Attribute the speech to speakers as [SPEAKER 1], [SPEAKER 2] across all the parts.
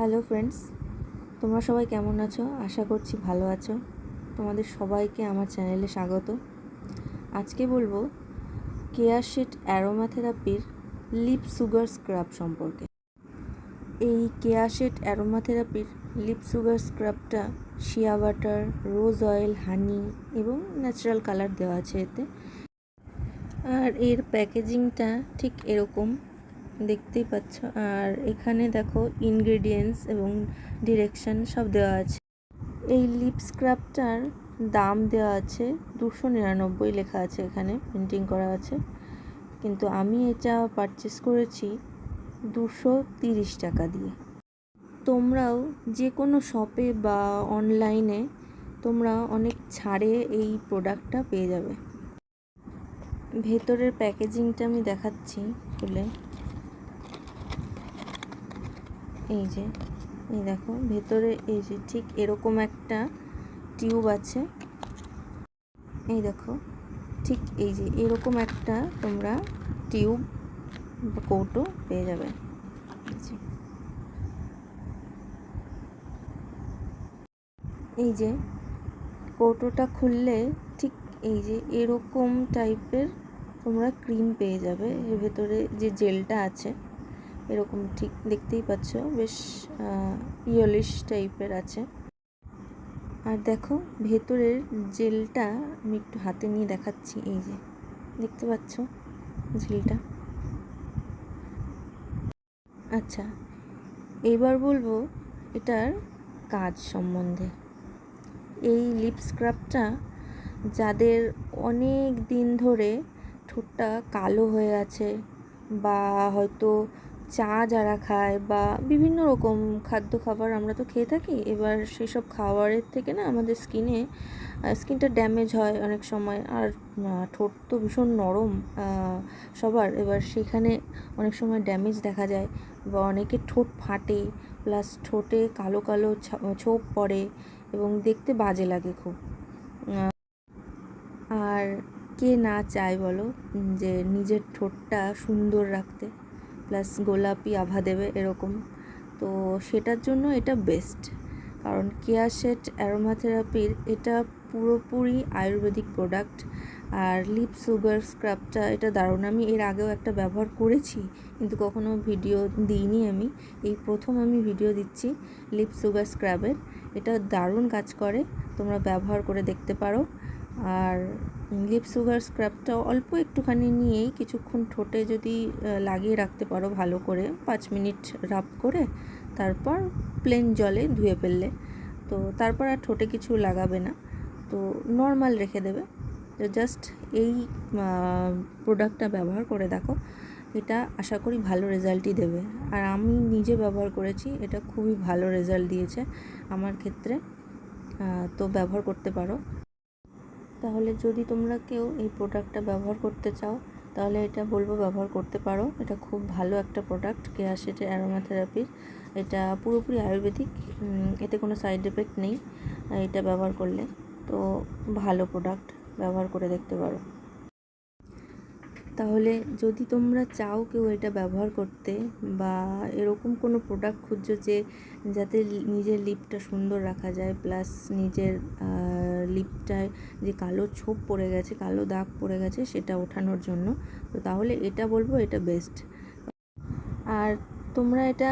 [SPEAKER 1] Hello friends, তোমরা সবাই কেমন আছো? আশা করছি ভালো আছো। তোমাদের সবাইকে আমার চ্যানেলে স্বাগত। আজকে বলবো কেয়া শেড অ্যারোমা থেরাপির লিপ সুগার স্ক্রাব সম্পর্কে। এই কেয়া শেড অ্যারোমা থেরাপির লিপ সুগার স্ক্রাবটা শিয়া বাটার, রোজ অয়েল, হানি এবং ন্যাচারাল কালার দেওয়া আছে এতে। আর এর প্যাকেজিংটা ঠিক এরকম দেখতেই পাচ্ছ। আর এখানে দেখো ইনগ্রেডিয়েন্টস এবং ডিরেকশন সব দেওয়া আছে। এই লিপ স্ক্রাবটার দাম দেওয়া আছে 299 লেখা আছে, এখানে প্রিন্টিং করা আছে, কিন্তু আমি এটা পারচেস করেছি 230 টাকা দিয়ে। তোমরাও যে কোনো শপে বা অনলাইনে তোমরা অনেক ছাড়ে এই প্রোডাক্টটা পেয়ে যাবে। ভেতরের প্যাকেজিংটা আমি দেখাচ্ছি খুলে। এই দেখো ভেতরে এই যে ঠিক এরকম একটা টিউব আছে। এই দেখো ঠিক এই যে এরকম একটা তোমরা টিউব বা কৌটো পেয়ে যাবে। এই যে কৌটোটা খুললে ঠিক এই যে এরকম টাইপের তোমরা ক্রিম পেয়ে যাবে। এর ভেতরে যে জেলটা আছে এরকম ঠিক দেখতেই পাচ্ছ, বেশ ইয়েলিশ টাইপের আছে। আর দেখো ভেতরের জেলটা আমি একটু হাতে নিয়ে দেখাচ্ছি। এই যে দেখতে পাচ্ছ জেলটা। আচ্ছা, এবার বলবো এটার কাজ সম্বন্ধে। এই লিপ স্ক্রাবটা যাদের অনেক দিন ধরে ঠোঁটটা কালো হয়ে আছে, বা হয়তো চা যারা খায় বা বিভিন্ন রকম খাবার আমরা তো খেয়ে থাকি, এবার সেসব খাবারের থেকে না আমাদের স্কিনটা ড্যামেজ হয় অনেক সময়। আর ঠোঁট তো ভীষণ নরম সবার, এবার সেখানে অনেক সময় ড্যামেজ দেখা যায় বা অনেকের ঠোঁট ফাটে, প্লাস ঠোঁটে কালো কালো ছোপ পড়ে এবং দেখতে বাজে লাগে খুব। আর কে না চায় বলো যে নিজের ঠোঁটটা সুন্দর রাখতে, প্লাস গোলাপি আভা দেবে এরকম। তো সেটার জন্য এটা বেস্ট, কারণ কেয়া শেড অ্যারোমা থেরাপির এটা পুরোপুরি আয়ুর্বেদিক প্রোডাক্ট। আর লিপ সুগার স্ক্রাবটা এটা দারুণ। আমি এর আগেও একটা ব্যবহার করেছি, কিন্তু কখনো ভিডিও দিইনি। আমি এই প্রথম ভিডিও দিচ্ছি লিপ সুগার স্ক্রাবের। এটা দারুণ কাজ করে, তোমরা ব্যবহার করে দেখতে পারো। আর লিপ সুগার স্ক্রাবটা অল্প একটুখানি নিয়েই কিছুক্ষণ ঠোঁটে যদি লাগিয়ে রাখতে পারো ভালো করে, 5 মিনিট রাব করে, তারপর প্লেন জলে ধুয়ে ফেললে, তো তারপর আর ঠোঁটে কিছু লাগাবে না, তো নর্মাল রেখে দেবে। তো জাস্ট এই প্রোডাক্টটা ব্যবহার করে দেখো, এটা আশা করি ভালো রেজাল্টই দেবে। আর আমি নিজে ব্যবহার করেছি, এটা খুবই ভালো রেজাল্ট দিয়েছে আমার ক্ষেত্রে। তো ব্যবহার করতে পারো। তাহলে যদি তোমরা কেউ এই প্রোডাক্টটা ব্যবহার করতে চাও, তাহলে এটা বলবো ব্যবহার করতে পারো। এটা খুব ভালো একটা প্রোডাক্ট, কেয়া শেড অ্যারোমা থেরাপির। এটা পুরোপুরি আয়ুর্বেদিক, এতে কোনো সাইড এফেক্ট নেই এটা ব্যবহার করলে। তো ভালো প্রোডাক্ট, ব্যবহার করে দেখতে পারো। তাহলে যদি তোমরা চাও কেউ এটা ব্যবহার করতে, বা এরকম কোনো প্রোডাক্ট খুঁজছো যাতে নিজের লিপটা সুন্দর রাখা যায়, প্লাস নিজের লিপটায় যে কালো ছোপ পড়ে গেছে, কালো দাগ পড়ে গেছে, সেটা ওঠানোর জন্য, তো তাহলে এটা বলবো এটা বেস্ট। আর তোমরা এটা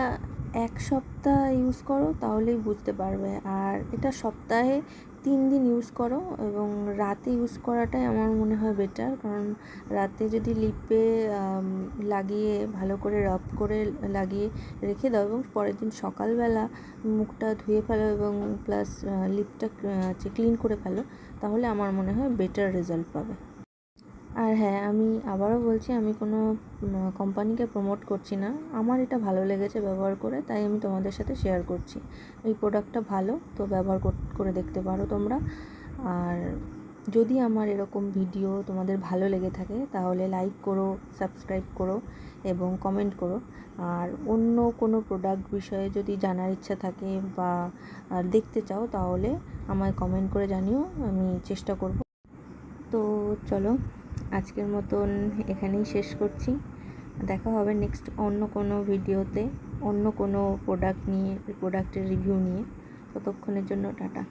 [SPEAKER 1] 1 সপ্তাহ ইউজ করো, তাহলেই বুঝতে পারবে। আর এটা সপ্তাহে 3 দিন ইউজ করো, এবং রাতে ইউজ করাটাই আমার মনে হয় বেটার। কারণ রাতে যদি লিপে লাগিয়ে ভালো করে রাব করে লাগিয়ে রেখে দাও এবং পরের দিন সকালবেলা মুখটা ধুয়ে ফেলো এবং প্লাস লিপটা ক্লিন করে ফেলো, তাহলে আমার মনে হয় বেটার রেজাল্ট পাবে। আর হ্যাঁ, আমি আবারও বলছি, আমি কোনো কোম্পানিকে প্রমোট করছি না, আমার এটা ভালো লেগেছে ব্যবহার করে, তাই আমি তোমাদের সাথে শেয়ার করছি। এই প্রোডাক্টটা ভালো, তো ব্যবহার করে দেখতে পারো তোমরা। আর যদি আমার এরকম ভিডিও তোমাদের ভালো লেগে থাকে, তাহলে লাইক করো, সাবস্ক্রাইব করো এবং কমেন্ট করো। আর অন্য কোনো প্রোডাক্ট বিষয়ে যদি জানার ইচ্ছা থাকে বা দেখতে চাও, তাহলে আমায় কমেন্ট করে জানিও, আমি চেষ্টা করব। তো চলো, আজকের মতন এখানেই শেষ করছি। দেখা হবে নেক্সট অন্য কোনো ভিডিওতে। অন্য কোনো প্রোডাক্টের রিভিউ নিয়ে। ততক্ষণের জন্য টাটা।